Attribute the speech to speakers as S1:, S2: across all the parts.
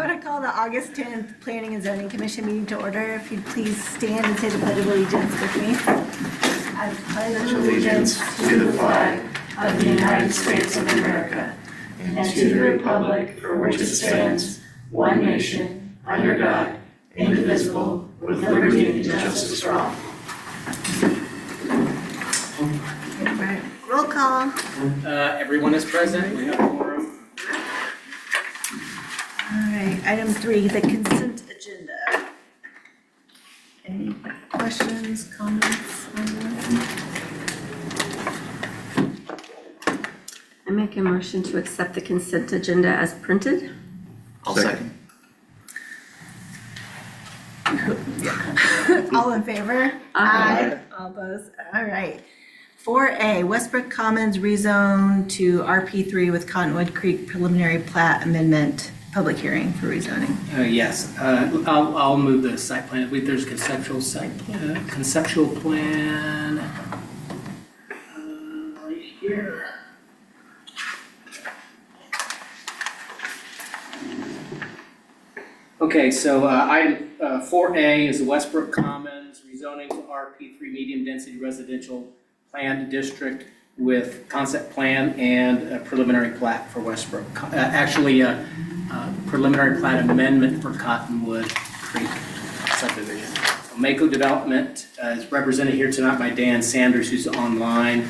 S1: want to call the August 10th Planning and Zoning Commission meeting to order. If you'd please stand and say the Pledge of Allegiance with me. I pledge
S2: allegiance to the flag of the United States of America and to the republic for which it stands, one nation, under God, indivisible, with liberty and justice for all.
S1: Right. Roll call.
S3: Everyone is present. We have a quorum.
S1: All right, item 3, the consent agenda. Any questions, comments on that?
S4: I make a motion to accept the consent agenda as printed.
S2: I'll second.
S1: All in favor?
S4: Aye.
S1: All opposed? All right. 4A, Westbrook Commons rezone to RP3 with Cottonwood Creek preliminary plat amendment, public hearing for rezoning.
S3: Yes, I'll move the site plan. There's a conceptual plan right here. Okay, so item 4A is the Westbrook Commons rezoning to RP3 medium density residential planned district with concept plan and a preliminary plat for Westbrook. Actually, preliminary plat amendment for Cottonwood Creek subdivision. Mako Development is represented here tonight by Dan Sanders, who's online.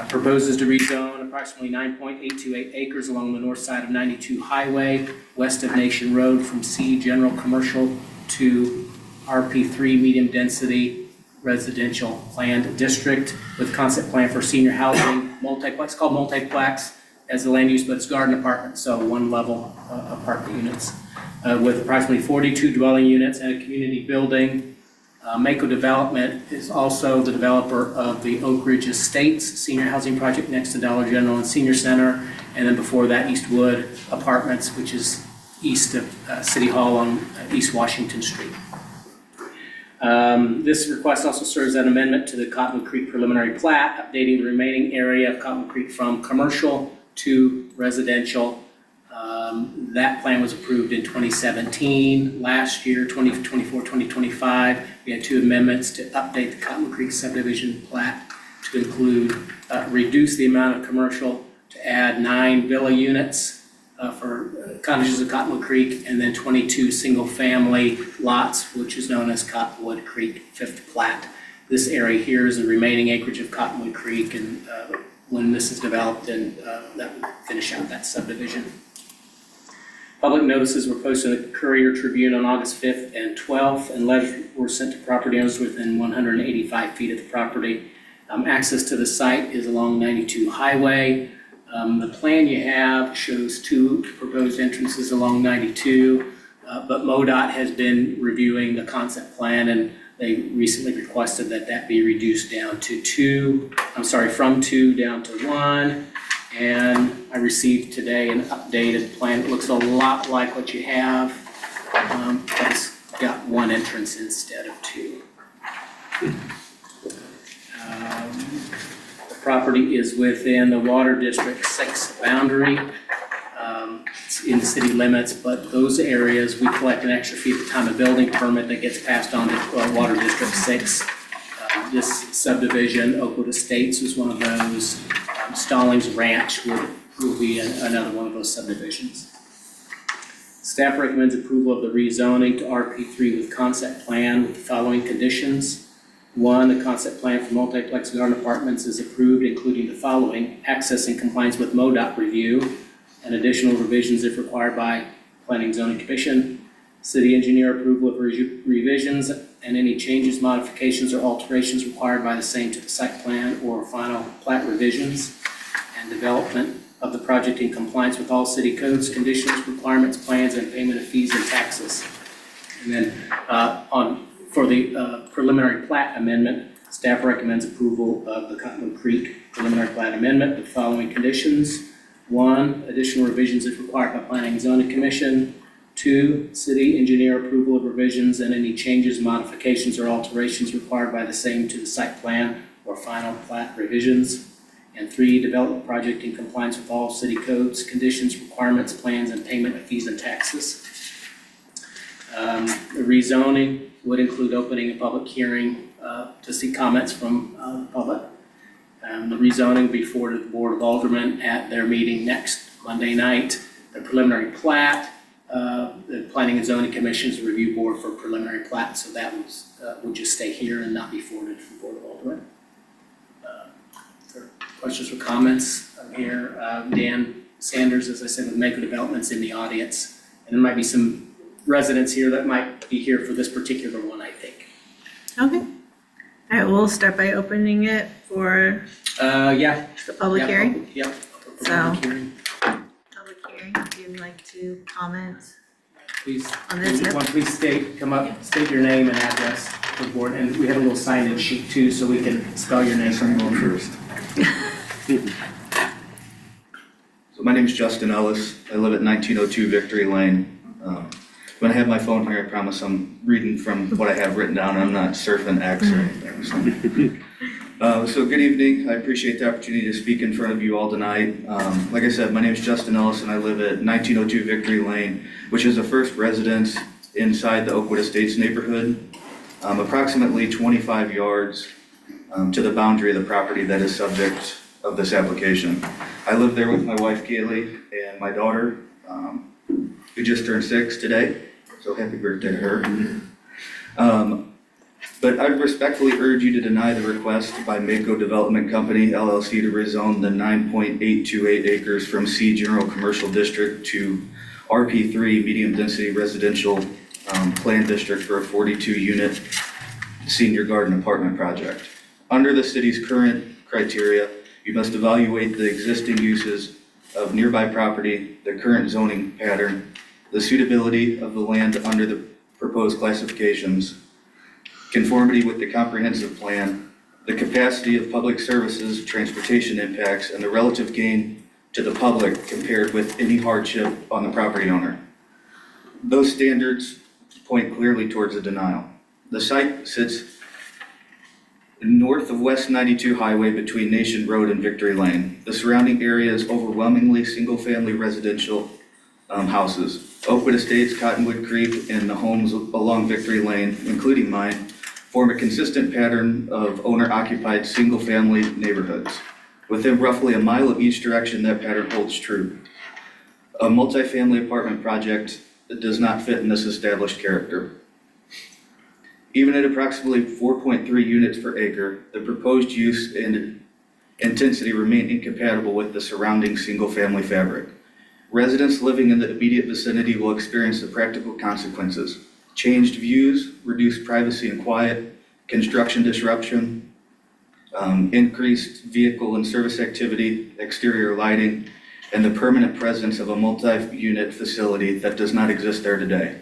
S3: Proposes to rezone approximately 9.828 acres along the north side of 92 Highway, west of Nation Road, from C General Commercial to RP3 Medium Density Residential Planned District with concept plan for senior housing, multiplex, called multiplex as the land use, but it's garden apartments, so one level apartment units with approximately 42 dwelling units and a community building. Mako Development is also the developer of the Oak Ridge Estates senior housing project next to Dollar General and Senior Center, and then before that Eastwood Apartments, which is east of City Hall on East Washington Street. This request also serves as an amendment to the Cottonwood Creek preliminary plat, updating the remaining area of Cottonwood Creek from commercial to residential. That plan was approved in 2017. Last year, 2024, 2025, we had 2 amendments to update the Cottonwood Creek subdivision plat to include reduce the amount of commercial to add 9 villa units for cottages of Cottonwood Creek, and then 22 single-family lots, which is known as Cottonwood Creek 5th Plat. This area here is the remaining acreage of Cottonwood Creek, and when this is developed, and that would finish out that subdivision. Public notices were posted in the Courier Tribune on August 5th and 12th, and letters were sent to property owners within 185 feet of the property. Access to the site is along 92 Highway. The plan you have shows 2 proposed entrances along 92, but MoDOT has been reviewing the concept plan, and they recently requested that that be reduced down to from 2 down to 1. And I received today an updated plan. It looks a lot like what you have, but it's got 1 entrance instead of 2. The property is within the Water District 6 boundary. It's in the city limits, but those areas, we collect an extra fee at the time of building permit that gets passed on to Water District 6. This subdivision, Oakwood Estates, was one of those. Stallings Ranch will be another one of those subdivisions. Staff recommends approval of the rezoning to RP3 with concept plan with the following conditions. 1, the concept plan for multiplex garden apartments is approved, including the following: access in compliance with MoDOT review and additional revisions if required by Planning Zoning Commission. City engineer approval of revisions and any changes, modifications, or alterations required by the same to the site plan or final plat revisions. And development of the project in compliance with all city codes, conditions, requirements, plans, and payment of fees and taxes. And then for the preliminary plat amendment, staff recommends approval of the Cottonwood Creek preliminary plat amendment with the following conditions. 1, additional revisions if required by Planning and Zoning Commission. 2, city engineer approval of revisions and any changes, modifications, or alterations required by the same to the site plan or final plat revisions. And 3, development project in compliance with all city codes, conditions, requirements, plans, and payment of fees and taxes. The rezoning would include opening a public hearing to see comments from the public. The rezoning before the Board of Aldermen at their meeting next Monday night. The preliminary plat, the Planning and Zoning Commission's review board for preliminary plat, so that would just stay here and not be forwarded to the Board of Aldermen. If there are questions or comments, I'm here. Dan Sanders, as I said, with Mako Development's in the audience. And there might be some residents here that might be here for this particular one, I think.
S1: Okay. All right, we'll start by opening it for
S3: Yeah.
S1: the public
S3: Yep,
S1: hearing.
S3: Yep.
S1: So-
S3: Public hearing.
S1: Public hearing, if you'd like to comment.
S3: Please,
S1: On this, yep.
S3: please come up, state your name and address for the board. And we have a little sign-in sheet too, so we can spell your name.
S5: First. So my name is Justin Ellis. I live at 1902 Victory Lane. When I have my phone here, I promise I'm reading from what I have written down. I'm not surfing X or anything. So good evening. I appreciate the opportunity to speak in front of you all tonight. Like I said, my name is Justin Ellis and I live at 1902 Victory Lane, which is the first residence inside the Oakwood Estates neighborhood, approximately 25 yards to the boundary of the property that is subject of this application. I live there with my wife Kaylee and my daughter, who just turned 6 today, so happy birthday to her. But I respectfully urge you to deny the request by Mako Development Company LLC to rezone the 9.828 acres from C General Commercial District to RP3 Medium Density Residential Plan District for a 42-unit senior garden apartment project. Under the city's current criteria, you must evaluate the existing uses of nearby property, the current zoning pattern, the suitability of the land under the proposed classifications, conformity with the comprehensive plan, the capacity of public services, transportation impacts, and the relative gain to the public compared with any hardship on the property owner. Those standards point clearly towards a denial. The site sits north of West 92 Highway between Nation Road and Victory Lane. The surrounding area is overwhelmingly single-family residential houses. Oakwood Estates, Cottonwood Creek, and the homes along Victory Lane, including mine, form a consistent pattern of owner-occupied single-family neighborhoods. Within roughly a mile of each direction, that pattern holds true. A multifamily apartment project does not fit in this established character. Even at approximately 4.3 units per acre, the proposed use and intensity remain incompatible with the surrounding single-family fabric. Residents living in the immediate vicinity will experience the practical consequences: changed views, reduced privacy and quiet, construction disruption, increased vehicle and service activity, exterior lighting, and the permanent presence of a multi-unit facility that does not exist there today.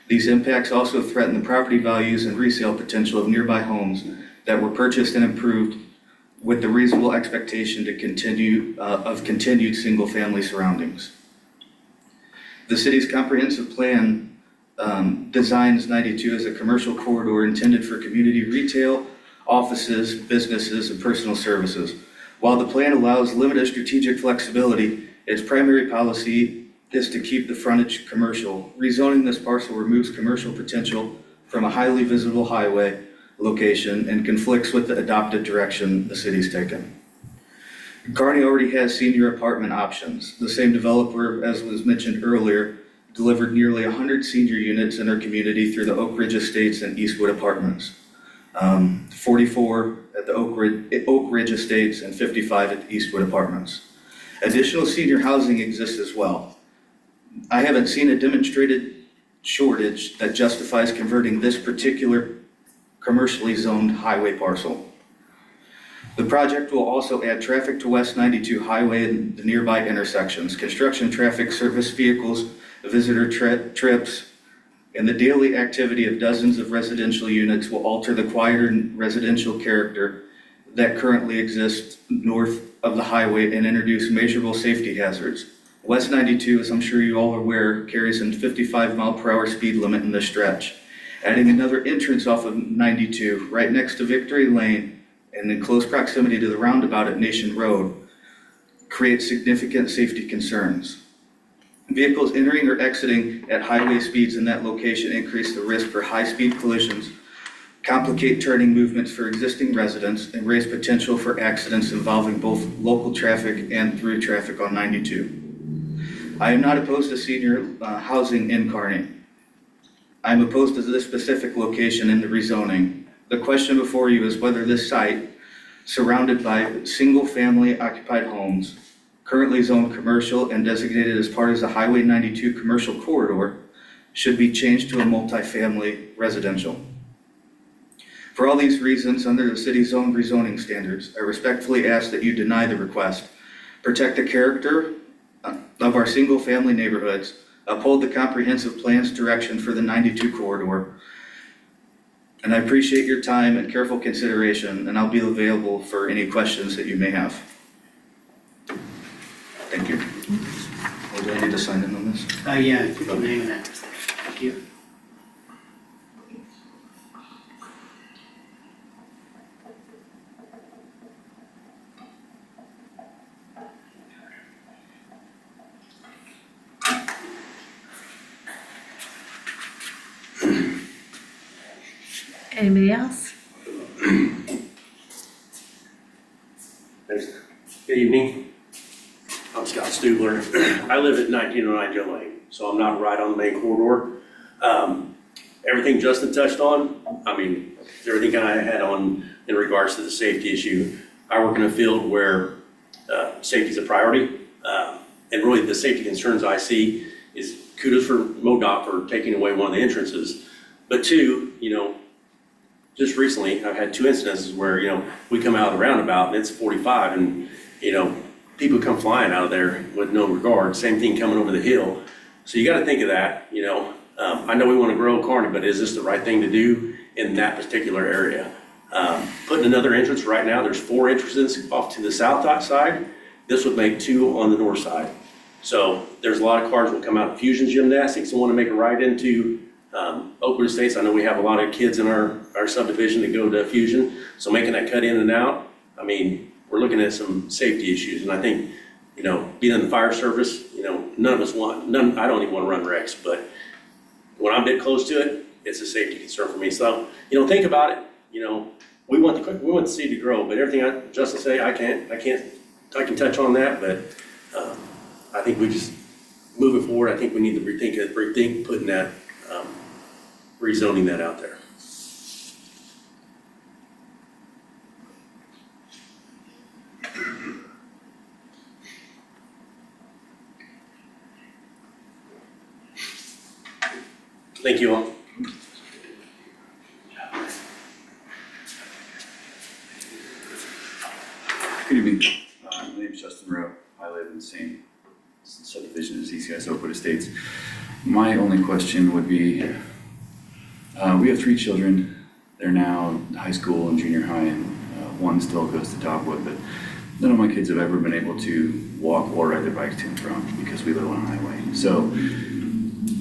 S5: These impacts also threaten the property values and resale potential of nearby homes that were purchased and improved with the reasonable expectation to continued single-family surroundings. The city's comprehensive plan designs 92 as a commercial corridor intended for community retail, offices, businesses, and personal services. While the plan allows limited strategic flexibility, its primary policy is to keep the frontage commercial. Rezoning this parcel removes commercial potential from a highly visible highway location and conflicts with the adopted direction the city's taken. Kearney already has senior apartment options. The same developer, as was mentioned earlier, delivered nearly 100 senior units in our community through the Oak Ridge Estates and Eastwood Apartments. 44 at the Oak Ridge Estates and 55 at the Eastwood Apartments. Additional senior housing exists as well. I haven't seen a demonstrated shortage that justifies converting this particular commercially zoned highway parcel. The project will also add traffic to West 92 Highway and the nearby intersections, construction traffic, service vehicles, visitor trips, and the daily activity of dozens of residential units will alter the quieter residential character that currently exists north of the highway and introduce measurable safety hazards. West 92, as I'm sure you all are aware, carries a 55 mile per hour speed limit in this stretch. Adding another entrance off of 92 right next to Victory Lane and in close proximity to the roundabout at Nation Road creates significant safety concerns. Vehicles entering or exiting at highway speeds in that location increase the risk for high-speed collisions, complicate turning movements for existing residents, and raise potential for accidents involving both local traffic and through traffic on 92. I am not opposed to senior housing in Kearney. I am opposed to this specific location in the rezoning. The question before you is whether this site, surrounded by single-family occupied homes, currently zoned commercial and designated as part of the Highway 92 commercial corridor, should be changed to a multifamily residential. For all these reasons, under the city zone rezoning standards, I respectfully ask that you deny the request, protect the character of our single-family neighborhoods, uphold the comprehensive plan's direction for the 92 corridor, and I appreciate your time and careful consideration, and I'll be available for any questions that you may have. Thank you. Oh, do I need to sign in on this?
S3: Yeah, put your name in that. Thank you.
S1: Anybody else?
S2: Thanks. Good evening. I'm Scott Stubler. I live at 1909 Joe Lane, so I'm not right on the main corridor. Everything Justin touched on, I mean, everything I had on in regards to the safety issue. I work in a field where safety is a priority, and really the safety concerns I see is kudos for MoDOT for taking away one of the entrances. But two, just recently, I've had two incidences where, we come out of the roundabout and it's 45 and, people come flying out of there with no regard. Same thing coming over the hill. So you got to think of that, I know we want to grow Kearney, but is this the right thing to do in that particular area? Putting another entrance right now, there's 4 entrances off to the south side. This would make 2 on the north side. So there's a lot of cars will come out of Fusion Gymnastics and want to make a right into Oakwood Estates. I know we have a lot of kids in our subdivision that go to Fusion, so making that cut in and out, I mean, we're looking at some safety issues, and I think, being in the fire service, none of us I don't even want to run wrecks, but when I'm a bit close to it, it's a safety concern for me. So, think about it, we want the city to grow, but everything Justin say, I can touch on that, but I think we just moving forward, I think we need to rethink putting that rezoning that out there. Thank you all.
S6: Good evening. My name is Justin Rowe. I live in the same subdivision as these guys, Oakwood Estates. My only question would be, we have 3 children. They're now in high school and junior high, and one still goes to Dogwood, but none of my kids have ever been able to walk or ride their bikes to and from because we live on a highway. So,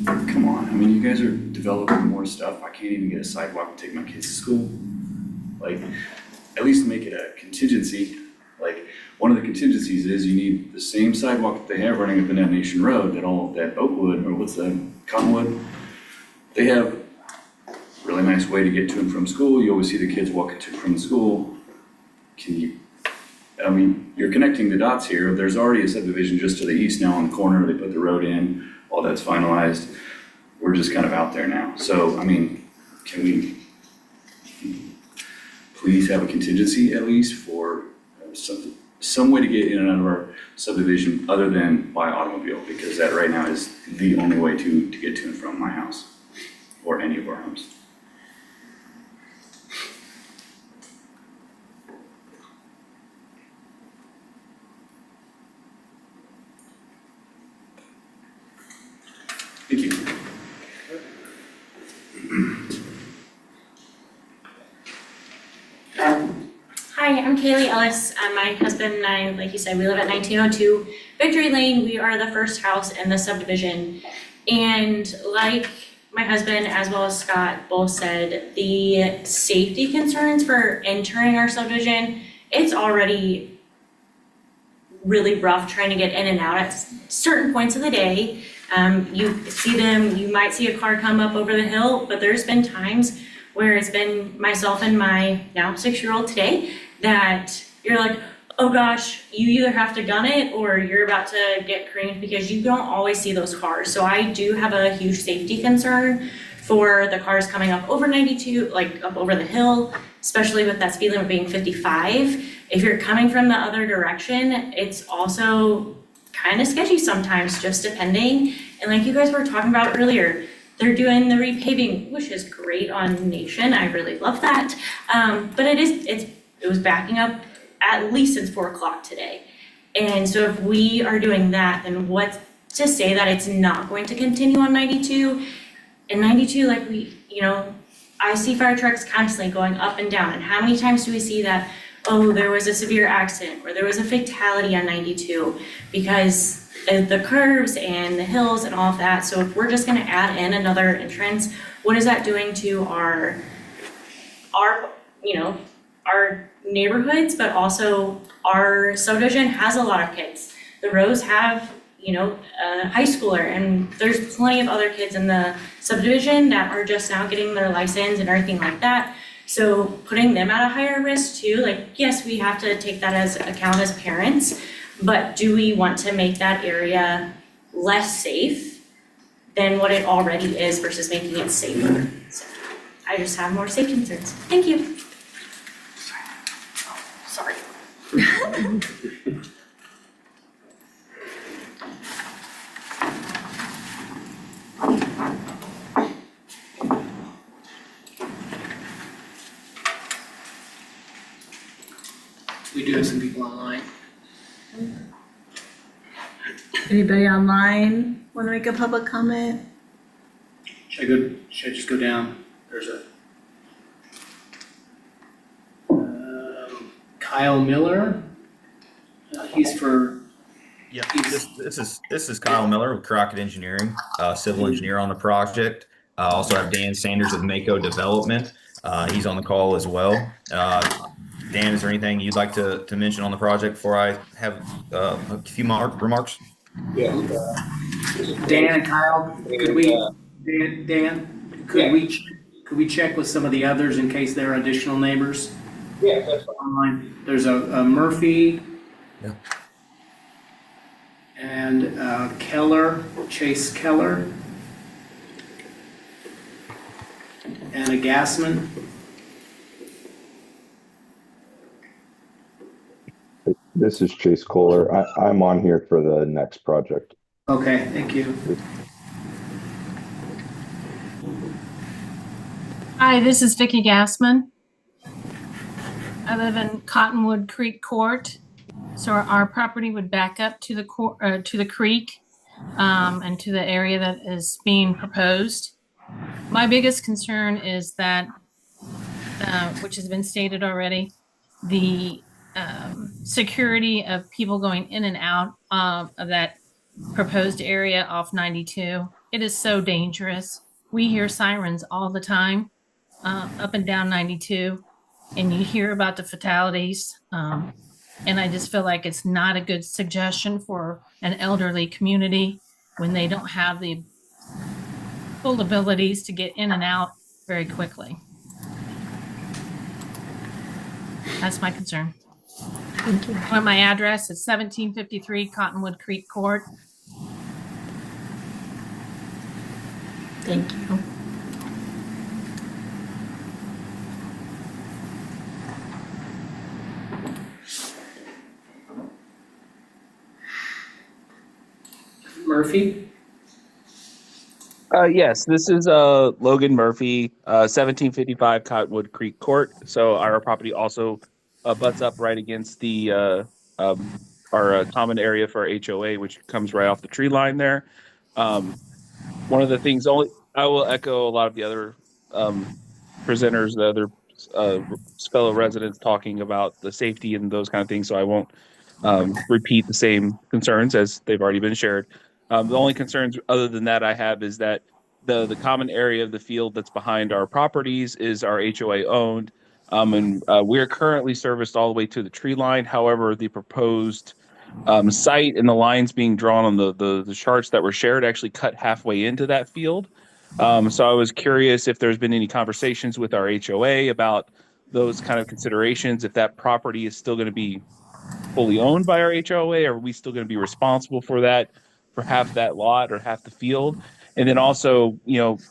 S6: come on. I mean, you guys are developing more stuff. I can't even get a sidewalk to take my kids to school. Like, at least make it a contingency. Like, one of the contingencies is you need the same sidewalk that they have running up and down Nation Road that Oakwood, or what's that, Cottonwood? They have a really nice way to get to and from school. You always see the kids walking to and from school. You're connecting the dots here. There's already a subdivision just to the east now on the corner. They put the road in, all that's finalized. We're just kind of out there now. So, can we please have a contingency at least for some way to get in and out of our subdivision other than by automobile, because that right now is the only way to get to and from my house or any of our homes. Thank you.
S7: Hi, I'm Kaylee Ellis. My husband and I, like you said, we live at 1902 Victory Lane. We are the first house in the subdivision. And like my husband, as well as Scott, both said, the safety concerns for entering our subdivision, it's already really rough trying to get in and out at certain points of the day. You see them, you might see a car come up over the hill, but there's been times where it's been myself and my now 6-year-old today that you're like, oh gosh, you either have to gun it or you're about to get creamed because you don't always see those cars. So I do have a huge safety concern for the cars coming up over 92, like up over the hill, especially with that speed limit being 55. If you're coming from the other direction, it's also kind of sketchy sometimes, just depending. And like you guys were talking about earlier, they're doing the repaving, which is great on Nation. I really love that. But it was backing up at least since 4 o'clock today. And so if we are doing that, then what's to say that it's not going to continue on 92? And 92, like I see fire trucks constantly going up and down. And how many times do we see that, oh, there was a severe accident or there was a fatality on 92 because of the curves and the hills and all of that. So if we're just gonna add in another entrance, what is that doing to our neighborhoods, but also our subdivision has a lot of kids. The rows have, a high schooler, and there's plenty of other kids in the subdivision that are just now getting their license and everything like that. So putting them at a higher risk too, like, yes, we have to take that as account as parents, but do we want to make that area less safe than what it already is versus making it safer? So I just have more safety concerns. Thank you. Sorry.
S3: We do have some people online.
S1: Anybody online want to make a public comment?
S3: Should I just go down? There's a Kyle Miller. He's for.
S8: Yeah, this is Kyle Miller with Crockett Engineering, civil engineer on the project. Also have Dan Sanders with Mako Development. He's on the call as well. Dan, is there anything you'd like to mention on the project before I have a few remarks?
S9: Yeah.
S3: Dan and Kyle, could we check with some of the others in case there are additional neighbors?
S9: Yeah, that's fine.
S3: Online. There's a Murphy.
S8: Yeah.
S3: And Keller, Chase Keller. And a Gassman.
S10: This is Chase Kohler. I'm on here for the next project.
S3: Okay, thank you.
S11: Hi, this is Vicki Gassman. I live in Cottonwood Creek Court. So our property would back up to the creek and to the area that is being proposed. My biggest concern is that, which has been stated already, the security of people going in and out of that proposed area off 92. It is so dangerous. We hear sirens all the time up and down 92, and you hear about the fatalities. And I just feel like it's not a good suggestion for an elderly community when they don't have the full abilities to get in and out very quickly. That's my concern.
S1: Thank you.
S11: My address is 1753 Cottonwood Creek Court.
S1: Thank you.
S3: Murphy?
S9: Yes, this is Logan Murphy, 1755 Cottonwood Creek Court. So our property also butts up right against the our common area for our HOA, which comes right off the tree line there. One of the things I will echo a lot of the other presenters, the other fellow residents talking about the safety and those kind of things. So I won't repeat the same concerns as they've already been shared. The only concerns other than that I have is that the common area of the field that's behind our properties is our HOA owned. And we're currently serviced all the way to the tree line. However, the proposed site, and the lines being drawn on the charts that were shared actually cut halfway into that field. So I was curious if there's been any conversations with our HOA about those kind of considerations, if that property is still going to be fully owned by our HOA, or are we still going to be responsible for that, for half that lot or half the field? And then also,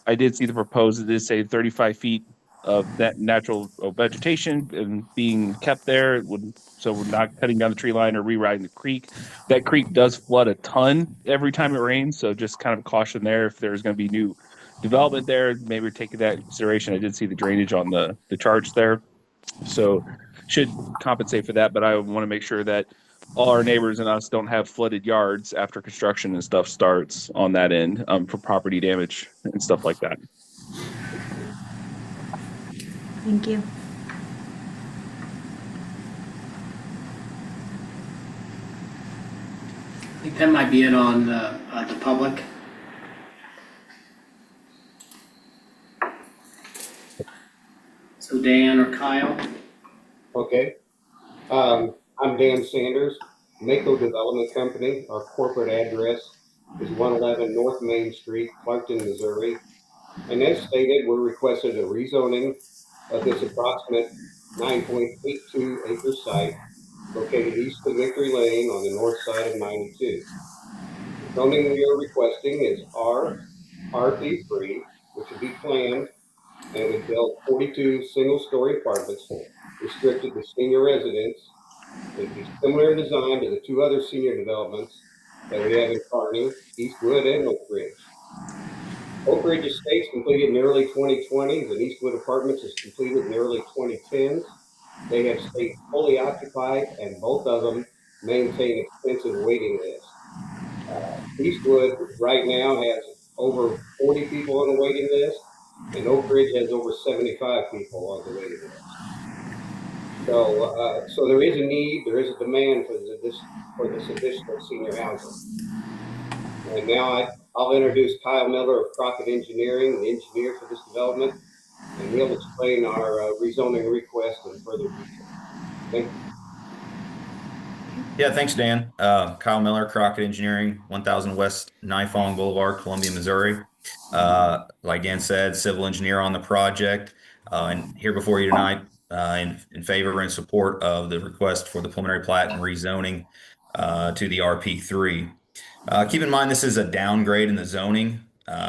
S9: I did see the proposal did say 35 feet of that natural vegetation and being kept there. So we're not cutting down the tree line or rewriting the creek. That creek does flood a ton every time it rains, so just kind of caution there if there's going to be new development there. Maybe we're taking that into consideration. I did see the drainage on the charts there, so should compensate for that. But I want to make sure that all our neighbors and us don't have flooded yards after construction and stuff starts on that end for property damage and stuff like that.
S1: Thank you.
S3: I think that might be it on the public. So Dan or Kyle?
S12: Okay. I'm Dan Sanders, Mako Development Company. Our corporate address is 111 North Main Street, Clarkton, Missouri. And as stated, we're requesting a rezoning of this approximate 9.82 acre site located east of Victory Lane on the north side of 92. The zoning we are requesting is RP3, which would be planned and would build 42 single-story apartments restricted to senior residents. It would be similar in design to the two other senior developments that we have in Kearney, Eastwood, and Oak Ridge. Oak Ridge Estates completed in the early 2020s, and Eastwood Apartments is completed in the early 2010s. They have stayed fully occupied, and both of them maintain extensive waiting lists. Eastwood right now has over 40 people on the waiting list, and Oak Ridge has over 75 people on the waiting list. So there is a need, there is a demand for this additional senior housing. And now I'll introduce Kyle Miller of Crockett Engineering, the engineer for this development, and he'll explain our rezoning request in further detail. Thank you.
S8: Yeah, thanks, Dan. Kyle Miller, Crockett Engineering, 1000 West Nifong Boulevard, Columbia, Missouri. Like Dan said, civil engineer on the project, and here before you tonight in favor and support of the request for the preliminary plat and rezoning to the RP3. Keep in mind, this is a downgrade in the zoning.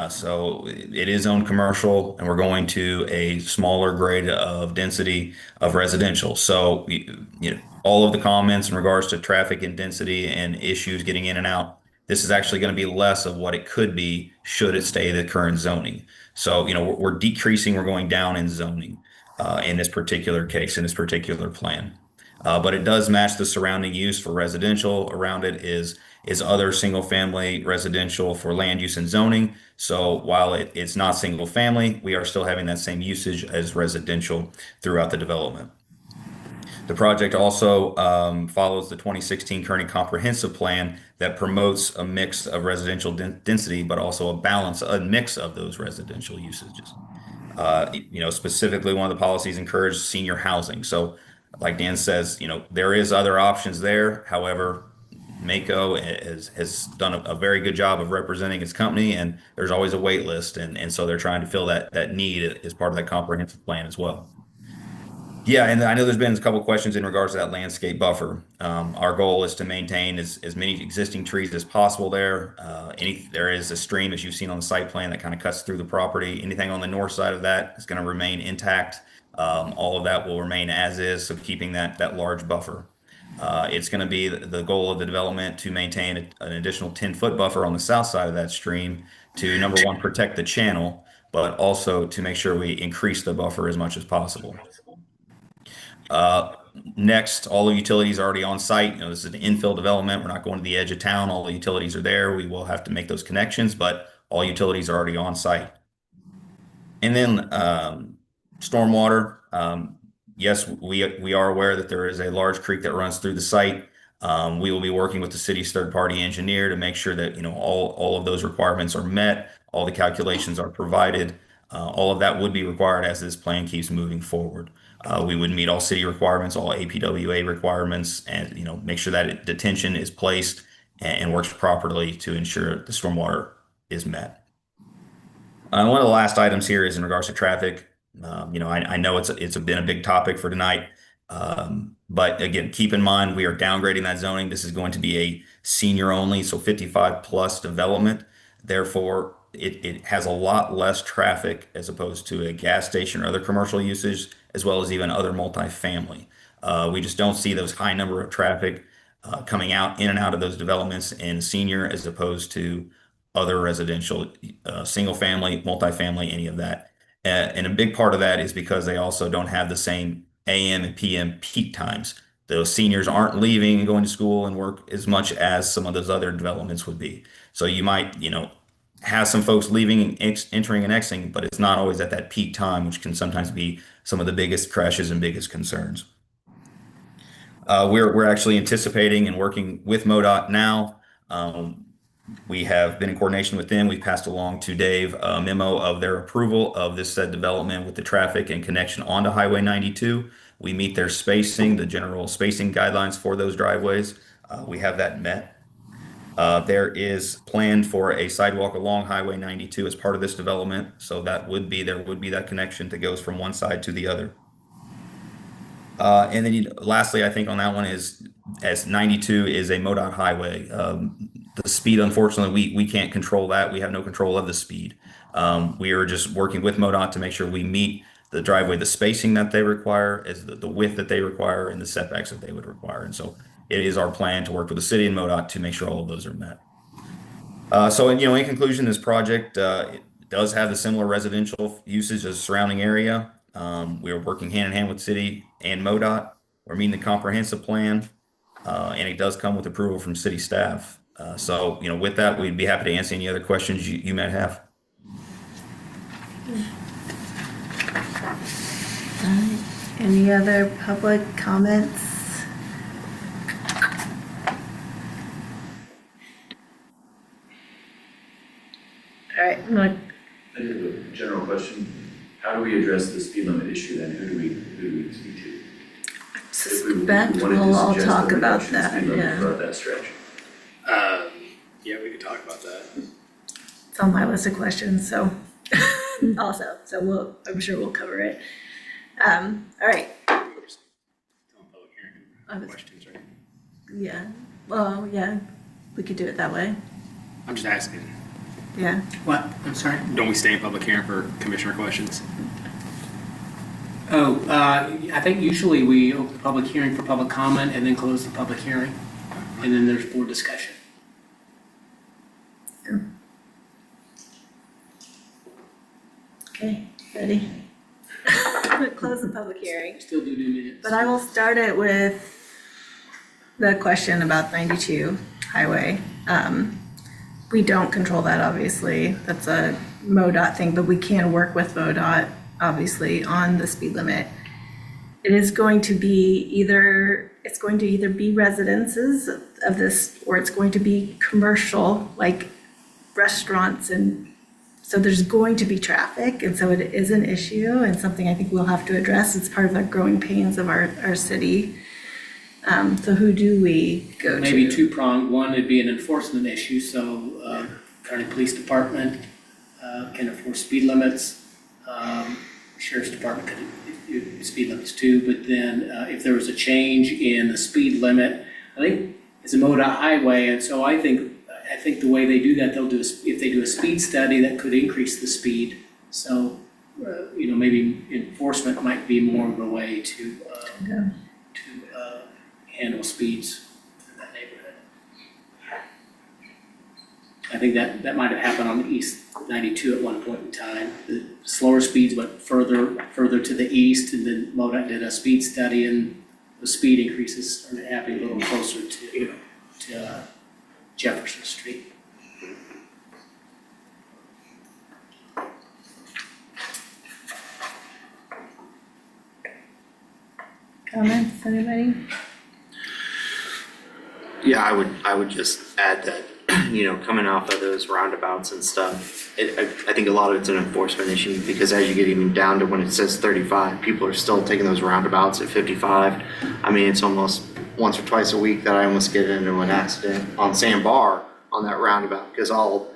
S8: So it is zoned commercial, and we're going to a smaller grade of density of residential. So, all of the comments in regards to traffic and density and issues getting in and out, this is actually going to be less of what it could be should it stay the current zoning. So, we're decreasing, we're going down in zoning in this particular case, in this particular plan. But it does match the surrounding use for residential. Around it is other single family residential for land use and zoning. So while it's not single family, we are still having that same usage as residential throughout the development. The project also follows the 2016 Kearney Comprehensive Plan that promotes a mix of residential density, but also a mix of those residential usages. Specifically, one of the policies encourage senior housing. So like Dan says, there is other options there. However, Mako has done a very good job of representing its company, and there's always a wait list. And so they're trying to fill that need as part of that comprehensive plan as well. Yeah, and I know there's been a couple questions in regards to that landscape buffer. Our goal is to maintain as many existing trees as possible there. There is a stream, as you've seen on the site plan, that kind of cuts through the property. Anything on the north side of that is going to remain intact. All of that will remain as is, so keeping that large buffer. It's going to be the goal of the development to maintain an additional 10-foot buffer on the south side of that stream to, number one, protect the channel, but also to make sure we increase the buffer as much as possible. Next, all the utilities are already on site. This is an infill development. We're not going to the edge of town. All the utilities are there. We will have to make those connections, but all utilities are already on site. And then stormwater. Yes, we are aware that there is a large creek that runs through the site. We will be working with the city's third-party engineer to make sure that all of those requirements are met. All the calculations are provided. All of that would be required as this plan keeps moving forward. We would meet all city requirements, all APWA requirements, and make sure that detention is placed and works properly to ensure the stormwater is met. One of the last items here is in regards to traffic. I know it's been a big topic for tonight, but again, keep in mind we are downgrading that zoning. This is going to be a senior only, so 55 plus development. Therefore, it has a lot less traffic as opposed to a gas station or other commercial usage, as well as even other multifamily. We just don't see those high number of traffic coming out in and out of those developments in senior as opposed to other residential, single family, multifamily, any of that. And a big part of that is because they also don't have the same AM and PM peak times. Those seniors aren't leaving and going to school and work as much as some of those other developments would be. So you might, have some folks leaving and entering and exiting, but it's not always at that peak time, which can sometimes be some of the biggest crashes and biggest concerns. We're actually anticipating and working with MoDOT now. We have been in coordination with them. We've passed along to Dave a memo of their approval of this said development with the traffic and connection onto Highway 92. We meet their spacing, the general spacing guidelines for those driveways. We have that met. There is planned for a sidewalk along Highway 92 as part of this development. So there would be that connection that goes from one side to the other. And then lastly, I think on that one is, as 92 is a MoDOT highway, the speed, unfortunately, we can't control that. We have no control of the speed. We are just working with MoDOT to make sure we meet the driveway, the spacing that they require, as the width that they require, and the setbacks that they would require. And so it is our plan to work with the city and MoDOT to make sure all of those are met. So in conclusion, this project it does have the similar residential usage as the surrounding area. We are working hand in hand with city and MoDOT. We're meeting the comprehensive plan, and it does come with approval from city staff. So with that, we'd be happy to answer any other questions you might have.
S1: Any other public comments? All right,
S6: I have a general question. How do we address the speed limit issue then? Who do we speak to?
S1: suspect we'll all talk about that, yeah.
S6: Throughout that stretch.
S3: Yeah, we could talk about that.
S1: It's on my list of questions, so also, so I'm sure we'll cover it. All right.
S3: Questions, right?
S1: Yeah, well, yeah, we could do it that way,
S13: I'm just asking.
S1: yeah.
S3: What? I'm sorry?
S13: Don't we stay in public hearing for commissioner questions?
S3: Oh, I think usually we open the public hearing for public comment and then close the public hearing. And then there's board discussion.
S1: Okay, ready? Close the public hearing.
S3: Still do minutes.
S1: But I will start it with the question about 92 highway. We don't control that, obviously. That's a MoDOT thing, but we can work with MoDOT, obviously, on the speed limit. It is going to be either be residences of this, or it's going to be commercial, like restaurants, and so there's going to be traffic, and so it is an issue and something I think we'll have to address. It's part of the growing pains of our city. So who do we go to?
S3: Maybe two-pronged. One would be an enforcement issue, so Kearney Police Department can enforce speed limits. Sheriff's Department could do speed limits too, but then if there was a change in the speed limit, I think it's a MoDOT highway, and so I think the way they do that, if they do a speed study, that could increase the speed. So, maybe enforcement might be more of a way to handle speeds in that neighborhood. I think that might have happened on the East 92 at one point in time. The slower speeds went further to the east, and then MoDOT did a speed study, and the speed increases started happening a little closer to Jefferson Street.
S1: Comments, anybody?
S13: Yeah, I would just add that
S14: you know, coming off of those roundabouts and stuff, I think a lot of it's an enforcement issue, because as you get even down to when it says 35, people are still taking those roundabouts at 55. I mean, it's almost once or twice a week that I almost get into an accident on Sandbar on that roundabout, because I'll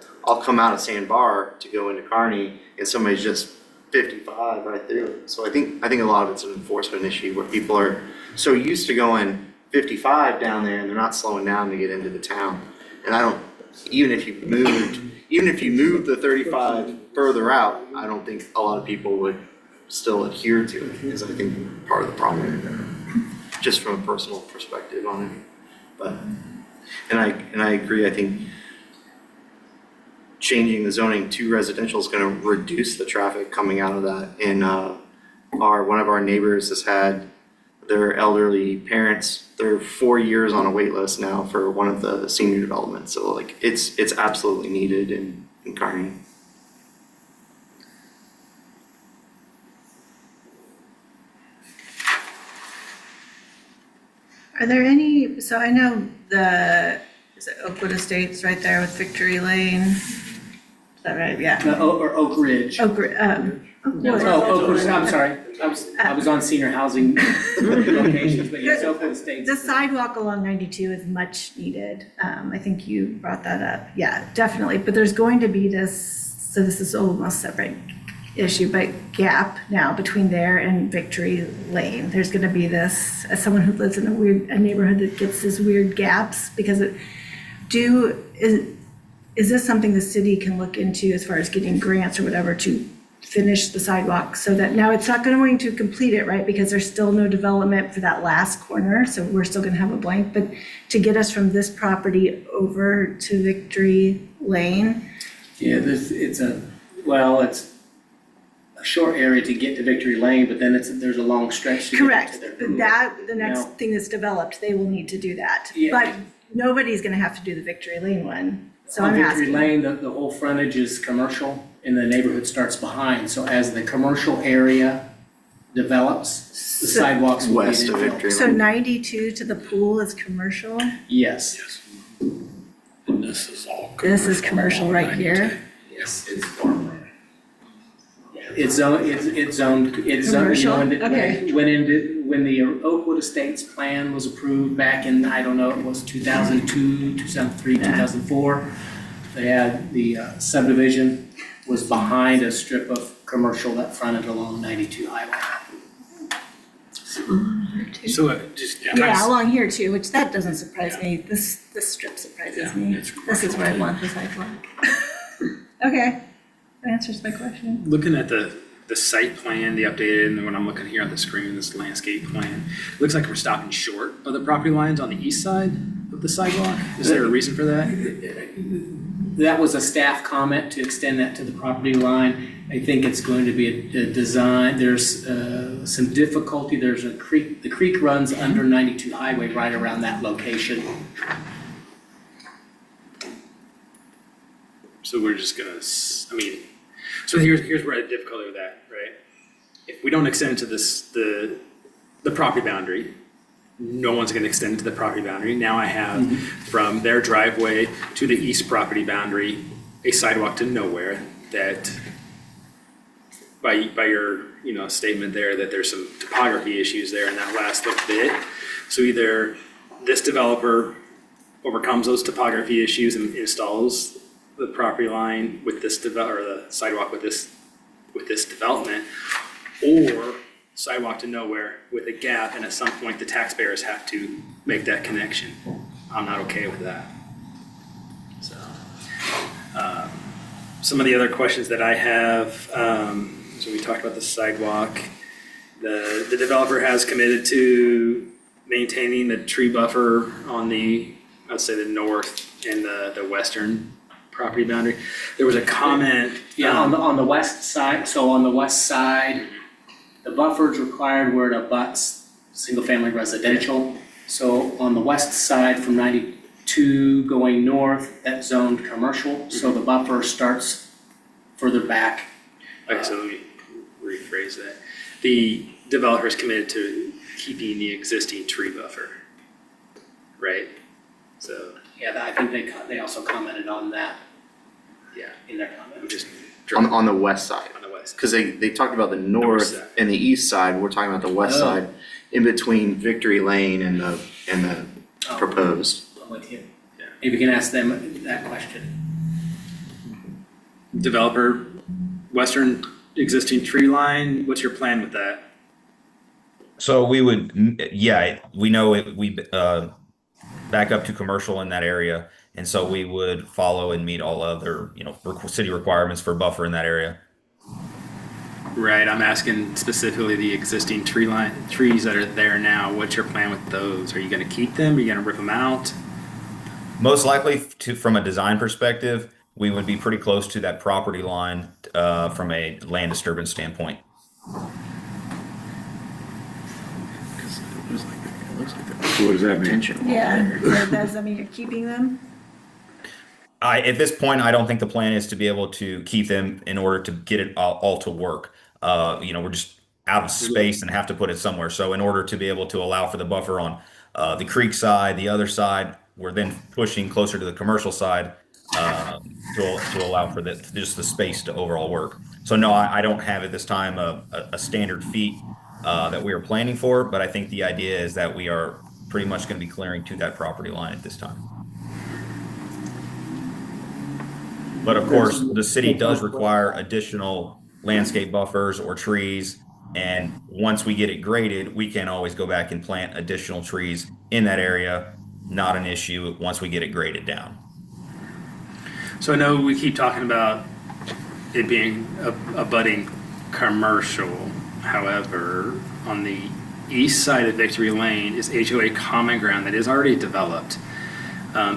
S14: come out of Sandbar to go into Kearney and somebody's just 55 right through. So I think a lot of it's an enforcement issue where people are so used to going 55 down there and they're not slowing down to get into the town. And even if you moved the 35 further out, I don't think a lot of people would still adhere to it, is I think part of the problem, just from a personal perspective on it. But, and I agree, I think changing the zoning to residential is gonna reduce the traffic coming out of that. And one of our neighbors has had their elderly parents, they're 4 years on a wait list now for one of the senior developments. So like it's absolutely needed in Kearney.
S1: Are there any, so I know is it Oakwood Estates right there with Victory Lane? Is that right? Yeah.
S3: Or Oak Ridge.
S1: Oakwood.
S3: Oakwood, I'm sorry. I was on senior housing locations, but yes, Oakwood Estates.
S1: The sidewalk along 92 is much needed. I think you brought that up. Yeah, definitely. But there's going to be this is almost separate issue, but gap now between there and Victory Lane. There's going to be this, as someone who lives in a neighborhood that gets these weird gaps, because is this something the city can look into as far as getting grants or whatever to finish the sidewalk, so that now it's not going to complete it, right? Because there's still no development for that last corner, so we're still going to have a blank, but to get us from this property over to Victory Lane.
S3: Yeah, it's a short area to get to Victory Lane, but then there's a long stretch to
S1: Correct,
S3: get to
S1: but the next thing that's developed, they will need to do that.
S3: Yeah.
S1: But nobody's gonna have to do the Victory Lane one, so
S3: on
S1: I'm
S3: Victory
S1: asking.
S3: Lane, the whole frontage is commercial and the neighborhood starts behind. So as the commercial area develops, the sidewalks will
S14: West
S3: be
S14: of Victory
S1: So
S14: Lane.
S1: 92 to the pool is commercial?
S3: Yes.
S2: And this is all.
S1: This is commercial right here?
S3: Yes, it's farmland. It's zoned,
S1: Commercial? Okay.
S3: when the Oakwood Estates plan was approved back in, I don't know, it was 2002, 2003, 2004. They had the subdivision was behind a strip of commercial that fronted along 92 highway.
S13: So just,
S1: Yeah, along here too, which that doesn't surprise me. This strip surprises me.
S13: it's
S1: This is where I want the sidewalk. Okay, that answers my question.
S13: looking at the site plan, the updated, and when I'm looking here on the screen, this landscape plan, it looks like we're stopping short of the property lines on the east side of the sidewalk. Is there a reason for that?
S3: That was a staff comment to extend that to the property line. I think it's going to be a design, there's some difficulty, there's a creek, the creek runs under 92 highway right around that location.
S13: So we're just gonna, so here's where I had difficulty with that, right? If we don't extend to the property boundary, no one's gonna extend to the property boundary. Now I have from their driveway to the east property boundary, a sidewalk to nowhere that by your, statement there that there's some topography issues there in that last little bit. So either this developer overcomes those topography issues and installs the property line with this or the sidewalk with this development, or sidewalk to nowhere with a gap, and at some point the taxpayers have to make that connection. I'm not okay with that. So, some of the other questions that I have, so we talked about the sidewalk. The developer has committed to maintaining the tree buffer on I'd say the north and the western property boundary. There was a comment.
S3: Yeah, on the west side, so on the west side, the buffer is required where it abuts single-family residential. So on the west side from 92 going north, that's zoned commercial, so the buffer starts further back.
S13: Okay, so let me rephrase that. The developer is committed to keeping the existing tree buffer, right? So
S3: Yeah, I think they also commented on that
S13: Yeah,
S3: in their comment.
S13: I'm just
S14: On the west side.
S13: on the west.
S14: Cause they talked about the
S13: North
S14: north
S13: side.
S14: and the east side, we're talking about the west
S3: Oh.
S14: side, in between Victory Lane and the
S3: Oh.
S14: proposed.
S3: I'm with you.
S13: Yeah.
S3: Maybe we can ask them that question.
S13: Developer, western existing tree line, what's your plan with that?
S8: So we would, yeah, we know we back up to commercial in that area. And so we would follow and meet all other, city requirements for buffer in that area.
S13: Right, I'm asking specifically the existing trees that are there now. What's your plan with those? Are you gonna keep them? Are you gonna rip them out?
S8: Most likely from a design perspective, we would be pretty close to that property line from a land disturbance standpoint.
S6: What does that mean?
S1: Yeah, does that mean you're keeping them?
S8: At this point, I don't think the plan is to be able to keep them in order to get it all to work. We're just out of space and have to put it somewhere. So in order to be able to allow for the buffer on the creek side, the other side, we're then pushing closer to the commercial side to allow for just the space to overall work. So no, I don't have at this time a standard feet that we are planning for, but I think the idea is that we are pretty much going to be clearing to that property line at this time. But of course, the city does require additional landscape buffers or trees. And once we get it graded, we can always go back and plant additional trees in that area. Not an issue once we get it graded down.
S13: So I know we keep talking about it being a budding commercial. However, on the east side of Victory Lane is HOA common ground that is already developed.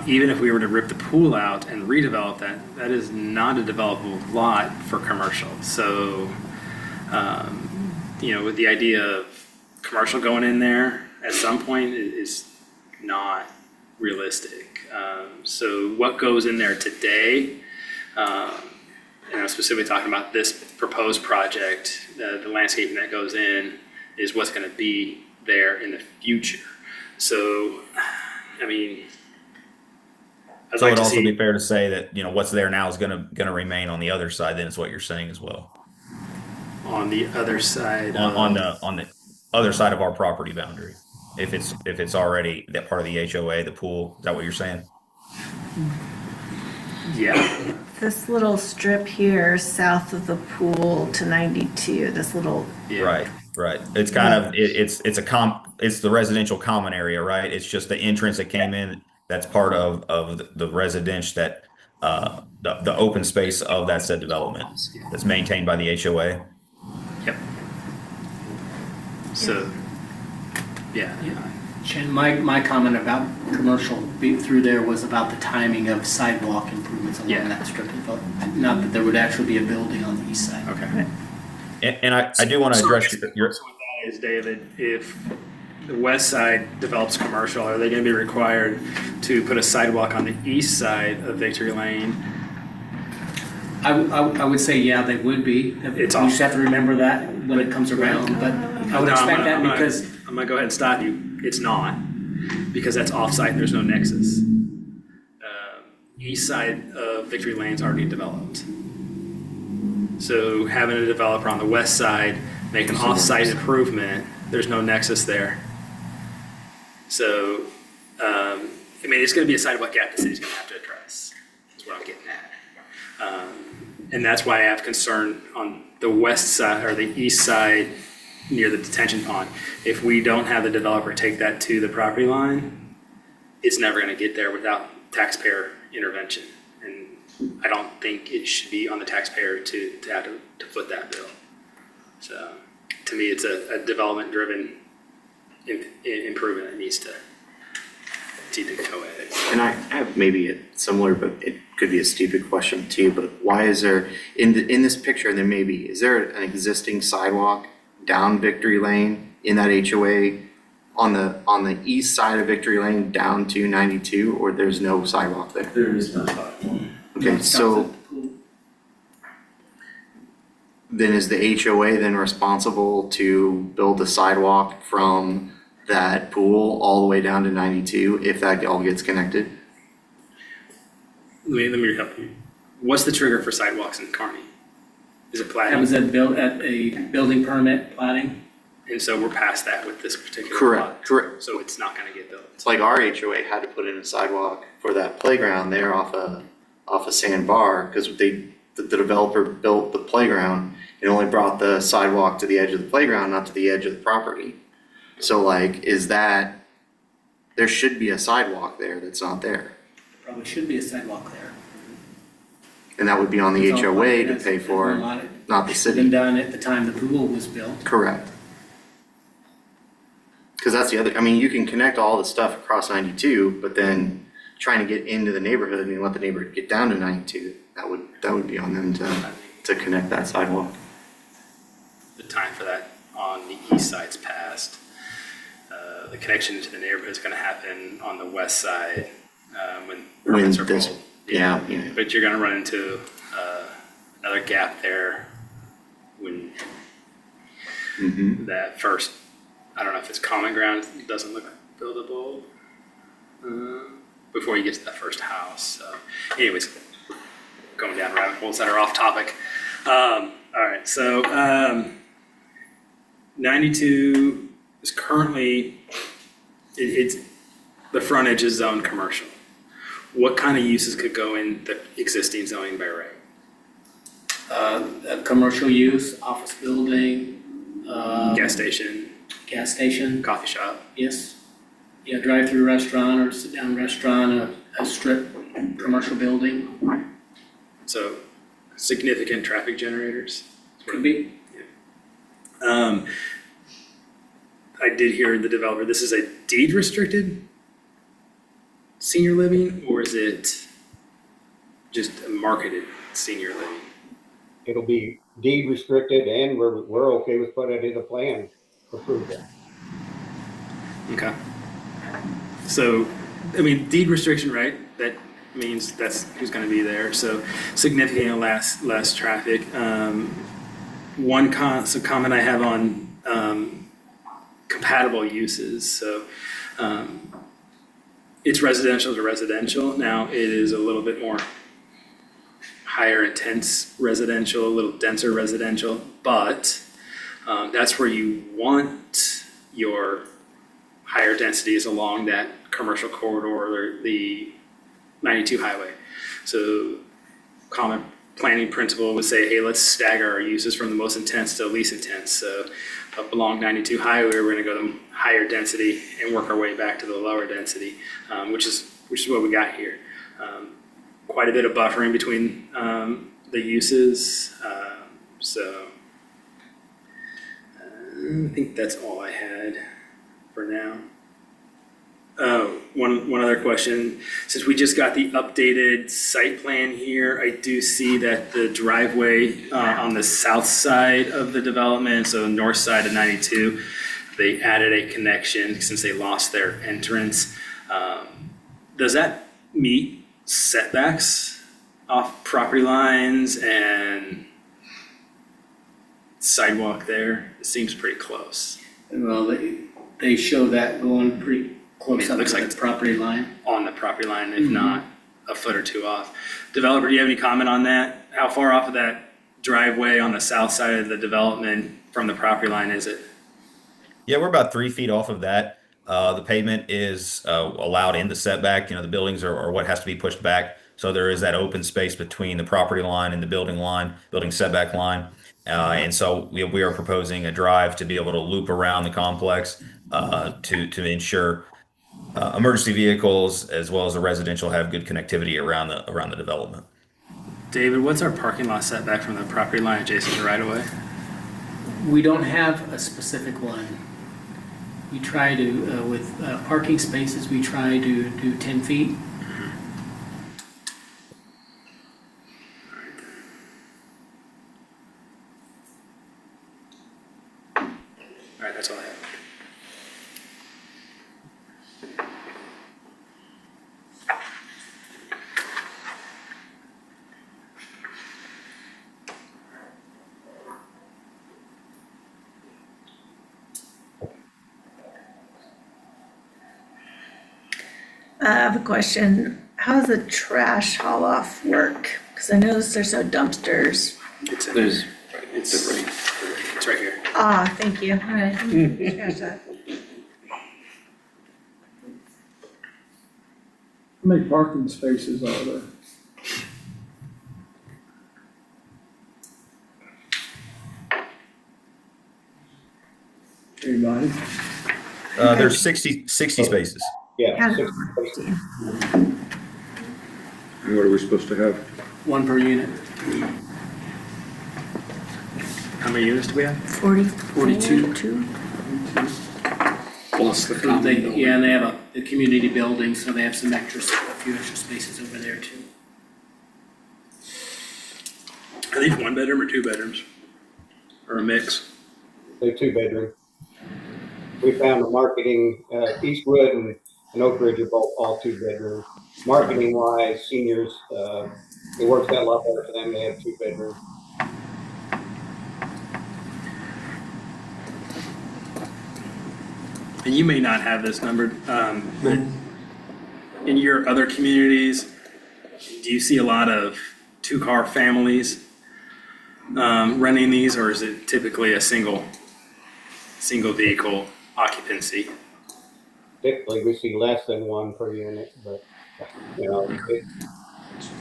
S13: Even if we were to rip the pool out and redevelop that, that is not a developable lot for commercial. So, with the idea of commercial going in there at some point is not realistic. So what goes in there today, and I'm specifically talking about this proposed project, the landscaping that goes in is what's gonna be there in the future. So, I mean, I'd
S8: So
S13: like
S8: it'd
S13: to
S8: also
S13: see
S8: be fair to say that, what's there now is gonna remain on the other side, then is what you're saying as well.
S13: on the other side
S8: On the other side of our property boundary. If it's already that part of the HOA, the pool, is that what you're saying?
S13: yeah,
S1: This little strip here south of the pool to 92, this little,
S13: yeah.
S8: Right. It's kind of, it's the residential common area, right? It's just the entrance that came in, that's part of the residence that, the open space of that said development that's maintained by the HOA.
S13: Yep. So, yeah.
S3: Chen, my comment about commercial through there was about the timing of sidewalk improvements along
S13: Yeah.
S3: that strip. Not that there would actually be a building on the east side.
S13: Okay.
S8: And I do want to address your,
S13: So with that is, David, if the west side develops commercial, are they gonna be required to put a sidewalk on the east side of Victory Lane?
S3: I would say, yeah, they would be.
S13: It's
S3: You
S13: off.
S3: just have to remember that when it comes around, but I would
S13: No,
S3: expect that because,
S13: I'm gonna go ahead and stop you. It's not, because that's off-site and there's no nexus. East side of Victory Lane's already developed. So having a developer on the west side make an off-site improvement, there's no nexus there. So, it's gonna be a sidewalk gap the city's gonna have to address, is what I'm getting at. And that's why I have concern on the west side, or the east side, near the detention pond. If we don't have the developer take that to the property line, it's never gonna get there without taxpayer intervention. And I don't think it should be on the taxpayer to have to foot that bill. So, to me, it's a development-driven improvement that needs to co-ed.
S14: And I have maybe a similar, but it could be a stupid question too, but why is there, in this picture, is there an existing sidewalk down Victory Lane in that HOA on the east side of Victory Lane down to 92, or there's no sidewalk there?
S6: There is no sidewalk.
S14: Okay, so then is the HOA then responsible to build the sidewalk from that pool all the way down to 92 if that all gets connected?
S13: let me help you. What's the trigger for sidewalks in Kearney? Is it
S3: That
S13: plating?
S3: was at a building permit plating.
S13: And so we're past that with this particular
S14: Correct,
S13: lot.
S14: correct.
S13: So it's not gonna get built.
S14: It's like our HOA had to put in a sidewalk for that playground there off of Sandbar, because the developer built the playground and only brought the sidewalk to the edge of the playground, not to the edge of the property. So like, there should be a sidewalk there that's not there.
S3: Probably should be a sidewalk there.
S14: And that would be on the
S3: It's all
S14: HOA to
S3: planned.
S14: pay for,
S3: It's a lot of-
S14: not the
S3: Been
S14: city.
S3: done at the time the pool was built.
S14: Correct. Cause that's the other, I mean, you can connect all the stuff across 92, but then trying to get into the neighborhood and let the neighborhood get down to 92, that would be on them to connect that sidewalk.
S13: The time for that on the east side's passed. The connection to the neighborhood is gonna happen on the west side, when permits are
S14: this-
S13: pulled.
S14: yeah.
S13: But you're gonna run into, another gap there when
S14: Mm-hmm.
S13: that first, I don't know if it's common ground, it doesn't look buildable. Before you get to that first house, so anyways, going down rabbit holes that are off topic. All right, so, 92 is currently, it's, the frontage is zoned commercial. What kind of uses could go in the existing zoning by right?
S3: A commercial use, office building,
S13: Gas station,
S3: gas station,
S13: coffee shop,
S3: yes. Yeah, drive-through restaurant or sit-down restaurant, a strip commercial building,
S13: so significant traffic generators.
S3: could be.
S13: I did hear the developer, this is a deed restricted senior living, or is it just a marketed senior living?
S12: It'll be deed restricted and we're okay with putting it in the plan approval.
S13: Okay. So, I mean, deed restriction, right? That means that's who's gonna be there, so significantly less traffic. One comment I have on, compatible uses, so, it's residential to residential. Now, it is a little bit more higher intense residential, a little denser residential, but, that's where you want your higher densities along that commercial corridor or the 92 highway. So common planning principle would say, hey, let's stagger our uses from the most intense to the least intense. So up along 92 highway, we're gonna go to higher density and work our way back to the lower density, which is what we got here. Quite a bit of buffering between the uses, so I think that's all I had for now. One other question, since we just got the updated site plan here, I do see that the driveway on the south side of the development, so north side of 92, they added a connection since they lost their entrance. Does that meet setbacks off property lines and sidewalk there? It seems pretty close.
S3: Well, they show that going pretty close
S13: It
S3: up
S13: looks
S3: to
S13: like
S3: the
S13: it's
S3: property line.
S13: on the property line, if not a foot or two off. Developer, do you have any comment on that? How far off of that driveway on the south side of the development from the property line is it?
S8: Yeah, we're about 3 feet off of that. The pavement is allowed in the setback. You know, the buildings are what has to be pushed back. So there is that open space between the property line and the building setback line. And so we are proposing a drive to be able to loop around the complex to ensure emergency vehicles as well as the residential have good connectivity around the development.
S13: David, what's our parking lot setback from the property line adjacent to right of way?
S3: We don't have a specific one. We try to, with parking spaces, we try to do 10 feet.
S13: All right, that's all I have.
S1: I have a question. how does the trash haul off work? Because I noticed there's no dumpsters.
S13: It's
S2: There's,
S13: it's right here.
S1: Ah, thank you. All right. Scratch that.
S15: How many parking spaces are there? Anybody?
S8: There's 60 spaces.
S12: Yeah.
S1: Had
S12: 6
S1: 15.
S15: And what are we supposed to have?
S3: One per unit.
S13: How many units do we have?
S3: 42.
S15: Plus the
S3: So
S15: common
S3: they,
S15: building.
S3: yeah, and they have a community building, so they have some extra, a few extra spaces over there too.
S13: Are these 1 bedroom or 2 bedrooms? Or a mix?
S12: They're 2-bedroom. We found the marketing, Eastwood and Oak Ridge are both all 2-bedroom. Marketing wise, seniors, it works out a lot better for them to have 2-bedroom.
S13: And you may not have this numbered, but in your other communities, do you see a lot of 2-car families renting these, or is it typically a single vehicle occupancy?
S12: Typically, we see less than 1 per unit, but,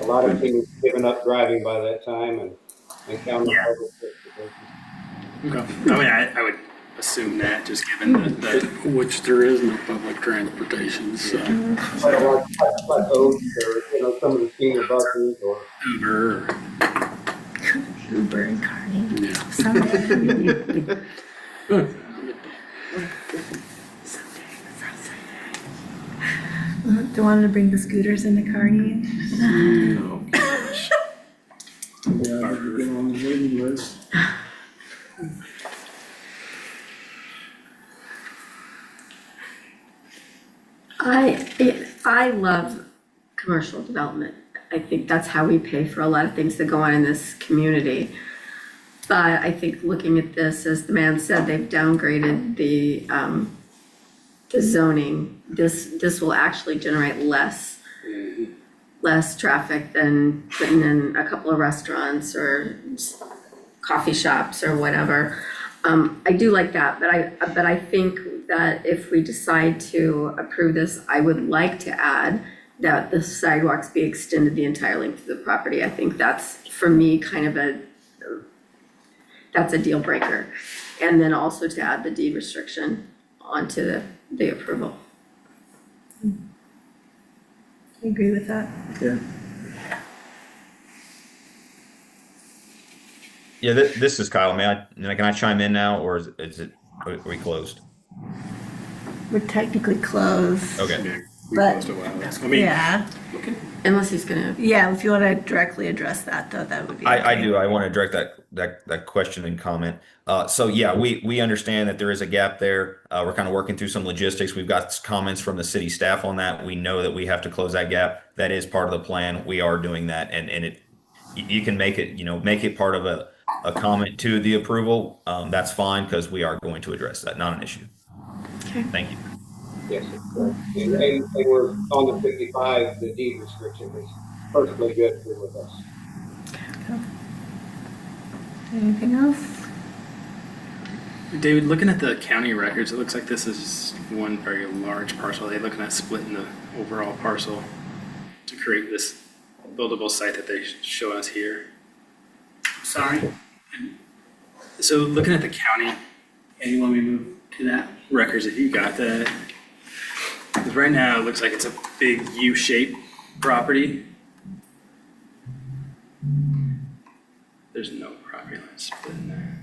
S12: a lot of teams given up driving by that time and counting.
S13: Yeah. Okay. I mean, I would assume that, just given the
S15: Which there is no public transportation, so.
S12: Quite a lot, like Oaks or, some of the senior buses or.
S13: Uber.
S1: Uber and Kearney.
S15: Yeah.
S1: Someday. Do you want to bring the scooters into Kearney?
S15: Oh, gosh. Yeah, I need to get on the waiting list.
S4: I love commercial development. I think that's how we pay for a lot of things that go on in this community. But I think looking at this, as the man said, they've downgraded the zoning. This will actually generate less traffic than putting in a couple of restaurants or coffee shops or whatever. I do like that, but I think that if we decide to approve this, I would like to add that the sidewalks be extended the entire length of the property. I think that's, for me, kind of that's a deal breaker. And then also to add the deed restriction onto the approval.
S1: I agree with that.
S15: Yeah.
S8: Yeah, this is Kyle. Can I chime in now, or are we closed?
S1: We're technically closed.
S8: Okay.
S1: But,
S13: I mean,
S1: yeah,
S4: Unless he's gonna.
S1: yeah, if you want to directly address that, though, that would be.
S8: I
S1: okay.
S8: do. I want to direct that question and comment. So yeah, we understand that there is a gap there. We're kind of working through some logistics. We've got comments from the city staff on that. We know that we have to close that gap. That is part of the plan. We are doing that, and you can make it part of a comment to the approval. That's fine, because we are going to address that. Not an issue.
S4: Okay.
S8: Thank you.
S12: Yes, and they were on the 55, the deed restriction was perfectly good with us.
S1: Anything else?
S13: David, looking at the county records, it looks like this is one very large parcel. Are they looking at splitting the overall parcel to create this buildable site that they show us here?
S3: Sorry,
S13: So looking at the county
S3: and you want me to move to that?
S13: records, if you got that, because right now it looks like it's a big U-shaped property. There's no property line split in there.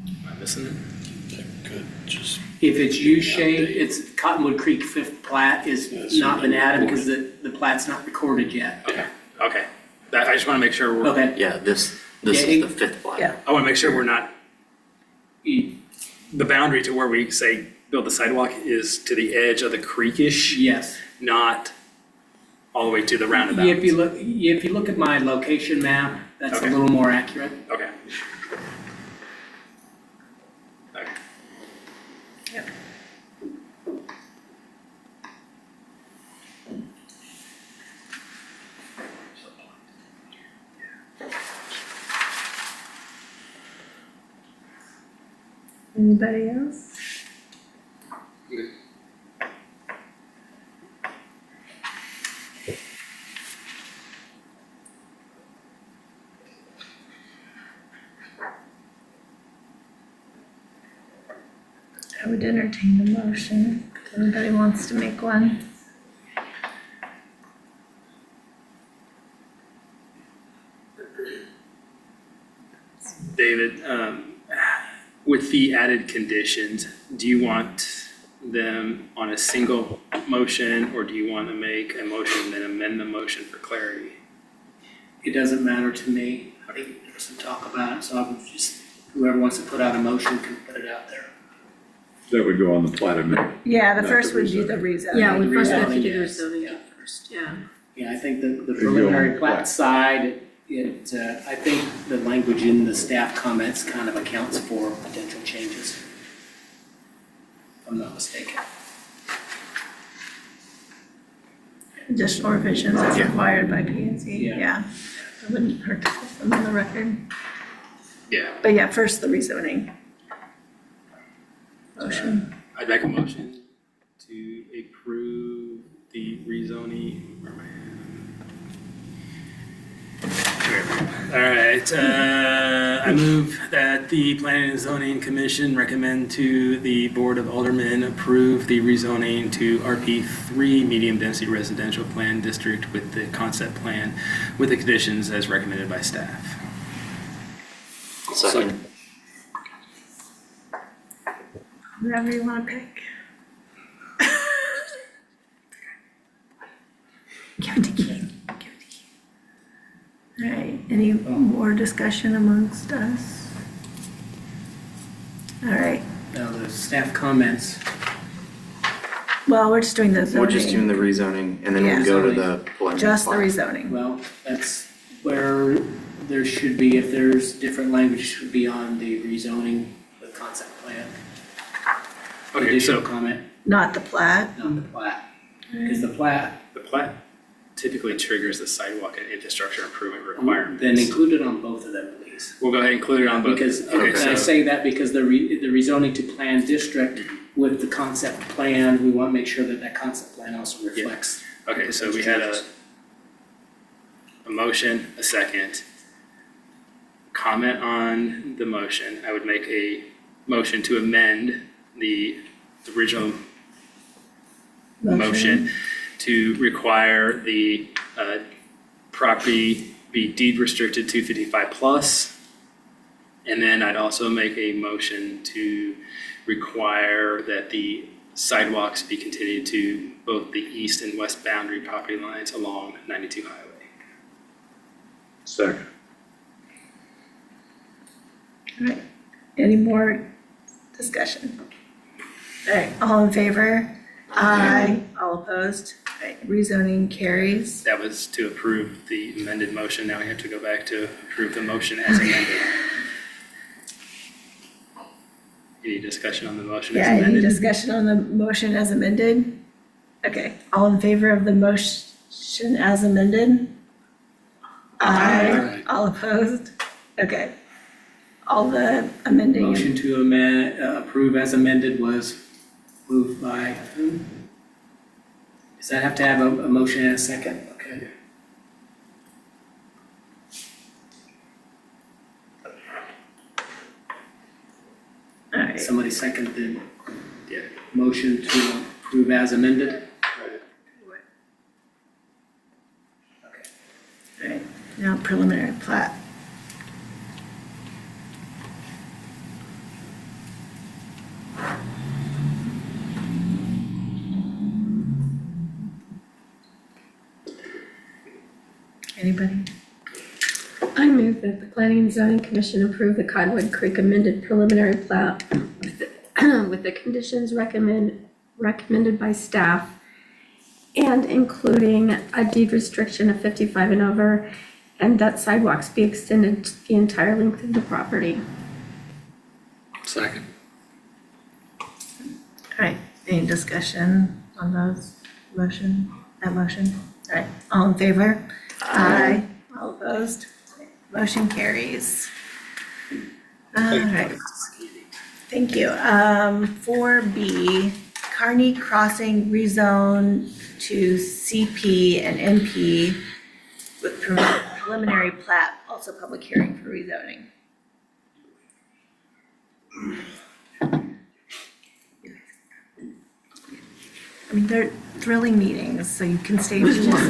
S13: Am I missing it?
S15: Good, just.
S3: If it's U-shaped, it's Cottonwood Creek Fifth Plat is not been added because the plat's not recorded yet.
S13: Okay. I just want to make sure we're.
S3: Okay.
S14: Yeah, this
S3: Yeah,
S14: is the 5th block.
S1: Yeah.
S13: I want to make sure we're not. The boundary to where we say build the sidewalk is to the edge of the creekish,
S3: Yes.
S13: not all the way to the roundabout.
S3: If you look at my location map, that's a
S13: Okay.
S3: little more accurate.
S13: Okay.
S1: Anybody else? I would entertain the motion, if anybody wants to make one.
S13: David, with the added conditions, do you want them on a single motion, or do you want to make a motion and then amend the motion for clarity?
S3: It doesn't matter to me. I think there's some talk about it, so I would just, whoever wants to put out a motion can put it out there.
S6: That would go on the plat amendment.
S1: Yeah, the
S6: Not
S1: first
S6: the
S1: would be the rezoning.
S4: Yeah, we first have to
S3: Rezoning,
S4: do the
S3: yes.
S4: rezoning first, yeah.
S3: Yeah, I think the
S6: go on
S3: preliminary
S6: the
S3: plat
S6: plat.
S3: side, I think the language in the staff comments kind of accounts for potential changes. If I'm not mistaken.
S1: Additional revisions as
S3: Yeah.
S1: required by P and Z,
S3: Yeah.
S1: yeah. It wouldn't hurt to put them on the record.
S13: Yeah.
S1: But yeah, first the rezoning. Motion.
S13: I'd make a motion to approve the rezoning. Where am I at? All right, I move that the Planning and Zoning Commission recommend to the Board of Aldermen approve the rezoning to RP3 Medium Density Residential Plan District with the concept plan with the conditions as recommended by staff.
S14: Second.
S1: Whatever you wanna pick. Give it to Keith, give it to Keith. All right, any more discussion amongst us? All right,
S3: Now, the staff comments,
S1: well, we're just doing the zoning.
S14: We're just doing the rezoning and then
S1: Yeah.
S14: we go to the preliminary
S1: Just the
S14: plat.
S1: rezoning.
S3: well, that's where there should be, if there's different language, should be on the rezoning, the concept plan.
S13: Okay,
S3: Additional
S13: so
S3: comment,
S1: Not the plat.
S3: not the plat. Because the plat,
S13: the plat typically triggers the sidewalk and infrastructure improvement requirements.
S3: then include it on both of them, please.
S13: We'll go ahead and include it on both.
S3: Because,
S13: Okay,
S3: and I
S13: so,
S3: say that because the rezoning to plan district with the concept plan, we want to make sure that that concept plan also reflects.
S13: okay, so we had a motion, a second. Comment on the motion. I would make a motion to amend the original motion to require the property be deed restricted 255 plus. And then I'd also make a motion to require that the sidewalks be continued to both the east and west boundary property lines along 92 Highway.
S6: Second.
S1: All right, any more discussion? All right, all in favor? Aye. All opposed? All right, rezoning carries.
S13: That was to approve the amended motion. Now we have to go back to approve the motion as amended. Any discussion on the motion as
S1: Yeah, any
S13: amended?
S1: discussion on the motion as amended? Okay, all in favor of the motion as amended? Aye. All opposed? Okay. All the amending.
S3: Motion to amend, approve as amended was moved by who? Does that have to have a motion and a second? Okay.
S1: All right,
S3: Somebody second the motion to approve as amended?
S1: all right, now preliminary plat. Anybody?
S4: I move that the Planning and Zoning Commission approve the Cottonwood Creek amended preliminary plat with the conditions recommended by staff and including a deed restriction of 55 and over, and that sidewalks be extended the entire length of the property.
S13: Second.
S1: All right, any discussion on that motion? All right, all in favor? Aye. All opposed? Motion carries. All right, Thank you. 4B, Kearney Crossing rezone to CP and NP with preliminary plat, also public hearing for rezoning. I mean, they're thrilling meetings, so you can stay if you want.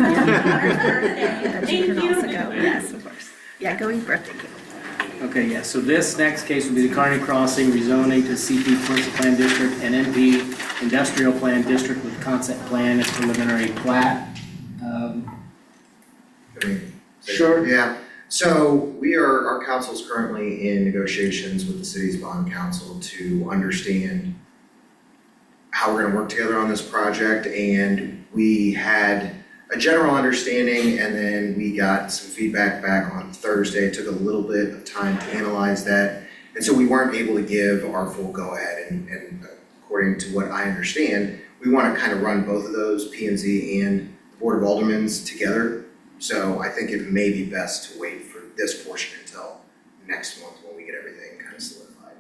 S1: But you can also go, yes, of course. Yeah, go eat birthday cake.
S3: Okay, yeah, so this next case will be the Kearney Crossing rezoning to CP Commercial Plan District and NP Industrial Plan District with concept plan and preliminary plat. Sure.
S16: Yeah, so our council's currently in negotiations with the city's bond council to understand how we're gonna work together on this project, and we had a general understanding, and then we got some feedback back on Thursday. It took a little bit of time to analyze that, and so we weren't able to give our full go-ahead, and according to what I understand, we wanna kind of run both of those, P and Z and the Board of Aldermen's together. So I think it may be best to wait for this portion until next month when we get everything kind of solidified.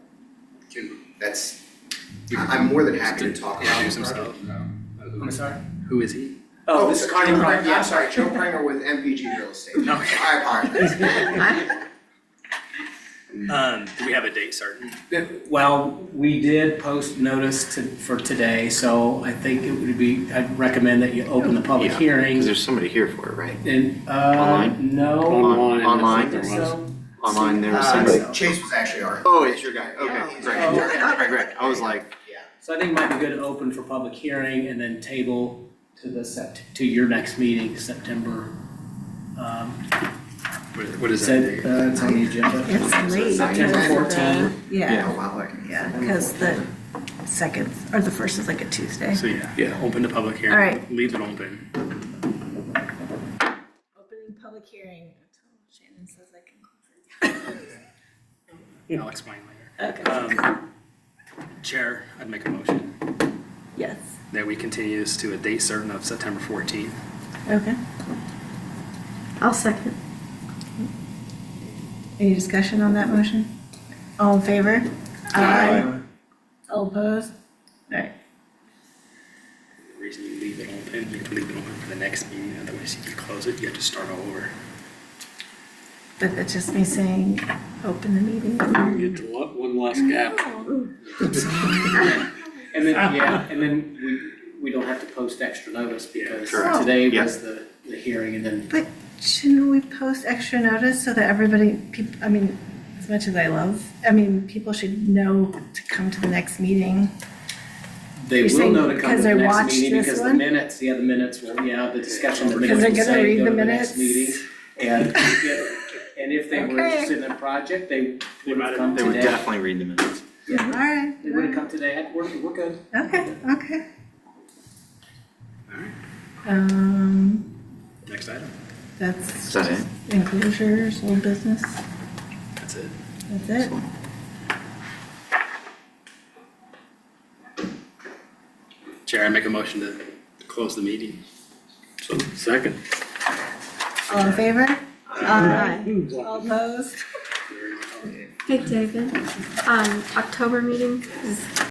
S16: I'm more than happy to talk about
S13: Introduce
S16: the
S13: himself.
S3: I'm sorry?
S13: Who is he?
S3: Oh, this is Kearney
S16: Joe
S3: Crossing,
S16: Pringer, I'm sorry, Joe Pringer with MPG Real Estate.
S13: No.
S16: I apologize.
S13: Do we have a date certain?
S3: Well, we did post notice for today, so I think it would be, I'd recommend that you open the public
S14: Yeah,
S3: hearing.
S14: Because there's somebody here for it, right?
S3: And,
S14: Online?
S3: no.
S13: Online.
S14: Online?
S3: I think so.
S14: Online, there was
S3: Uh,
S14: somebody.
S16: Chase was actually our.
S14: Oh, it's your guy,
S16: Yeah,
S14: okay,
S16: he's
S14: great,
S16: our-
S14: great. I was like,
S3: So I think it might be good to open for public hearing and then table to to your next meeting, September.
S13: What is
S3: Said,
S13: that?
S3: it's on the agenda.
S1: It's late.
S3: September
S1: because of
S3: 14th.
S1: Yeah,
S16: Oh, wow.
S1: yeah, because the second, or the first is like a Tuesday.
S13: So yeah, open the public hearing.
S1: All right.
S13: Leave it open.
S1: Opening public hearing until Shannon says I can close
S13: I'll explain later.
S1: it. Okay.
S13: Chair, I'd make a motion
S1: Yes,
S13: that we continue this to a date certain of September 14th.
S1: okay.
S4: I'll second.
S1: Any discussion on that motion? All in favor? All opposed? All right.
S13: The reason you leave it open, you have to leave it open for the next meeting, otherwise if you close it, you have to start all over.
S1: But that's just me saying, open the meeting.
S15: Get one last gap.
S3: And then, and then we don't have to post extra notice because
S14: Correct.
S3: today
S14: Yeah.
S3: was the hearing and then.
S1: But shouldn't we post extra notice so that everybody, I mean, as much as people should know to come to the next meeting?
S3: They
S1: You're
S3: will
S1: saying
S3: know to come to
S1: because
S3: the
S1: they
S3: next
S1: watched
S3: meeting
S1: this
S3: because the
S1: one?
S3: minutes, the minutes will, the discussion, the
S1: Because
S3: minutes will
S1: they're gonna
S3: say
S1: read
S3: go
S1: the
S3: to the next
S1: minutes?
S3: meeting. And if they were
S1: Okay.
S3: interested in the project, they would have come
S14: they would
S3: today.
S14: definitely read the minutes.
S1: All right.
S3: They would have come today, we're good.
S1: Okay, okay.
S13: Alright. Next item.
S1: That's
S14: Is that it?
S1: enclosures, old business,
S13: That's it.
S1: that's it.
S13: Chair, I make a motion to close the meeting.
S15: So, second.
S1: All in favor? Aye. All opposed?
S4: Hey, David, October meeting is